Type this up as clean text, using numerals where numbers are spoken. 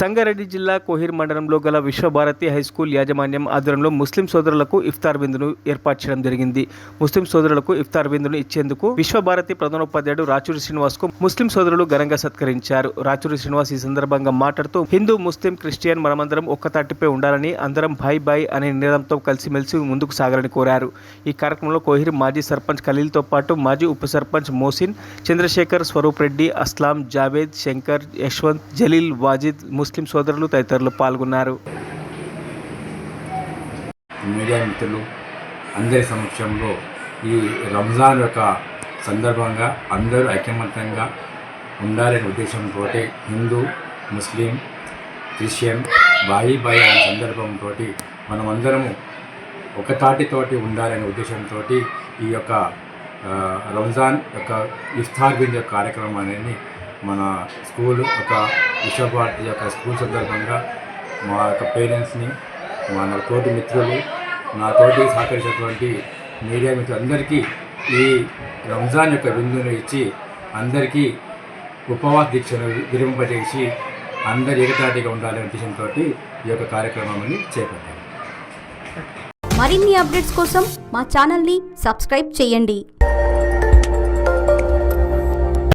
సంగారెడ్డి జిల్లా కోహిర్ మండలంలో గల విశ్వభారతి హైస్కూల్ యాజమాన్యం ఆధ్వర్యంలో ముస్లిం సోదరులకు ఇఫ్తార్ విందును ఏర్పాటు చేయడం జరిగింది. ముస్లిం సోదరులకు ఇఫ్తార్ విందును ఇచ్చేందుకు విశ్వభారతి ప్రధానోపాధ్యాయుడు రాచూరి శ్రీనివాస్ కు ముస్లిం సోదరులు ఘనంగా సత్కరించారు. రాచూరి శ్రీనివాస్ ఈ సందర్భంగా మాట్లాడుతూ హిందూ, ముస్లిం, క్రిస్టియన్ మనమందరం ఒక్క తాటిపై ఉండాలని, అందరం భాయ్ భాయ్ అనే నినాదంతో కలిసిమెలిసి ముందుకు సాగాలని కోరారు. ఈ కార్యక్రమంలో కోహిర్ మాజీ సర్పంచ్ ఖలీల్తో పాటు మాజీ ఉప సర్పంచ్ మోసిన్, చంద్రశేఖర్, స్వరూప్ రెడ్డి, అస్లాం, జావేద్, శంకర్, యశ్వంత్, జలీల్, వాజిద్, ముస్లిం సోదరులు తదితరులు పాల్గొన్నారు. మీడియా మిత్రులు అందరి సమక్షంలో ఈ రంజాన్ యొక్క సందర్భంగా అందరూ ఐకమత్యంగా ఉండాలనే ఉద్దేశంతో హిందూ, ముస్లిం, క్రిస్టియన్ బాయి బాయి అనే సందర్భంతో మనమందరము ఒక తాటితోటి ఉండాలనే ఉద్దేశంతో ఈ యొక్క రంజాన్ యొక్క ఇఫ్తార్ విందు యొక్క కార్యక్రమాన్ని మన స్కూల్ ఒక విశ్వభారతి యొక్క స్కూల్ సందర్భంగా మా యొక్క పేరెంట్స్ని, మన తోటి మిత్రులు, నా తోటి సహకరించినటువంటి మీడియా మిత్రులందరికీ ఈ రంజాన్ యొక్క విందును ఇచ్చి అందరికీ ఉపవాస దీక్షను విరింపజేసి అందరు ఏకతాటిగా ఉండాలనే ఉద్దేశంతో ఈ యొక్క కార్యక్రమాన్ని చేపట్టారు. మరిన్ని అప్డేట్స్ కోసం మా ఛానల్ని సబ్స్క్రైబ్ చేయండి.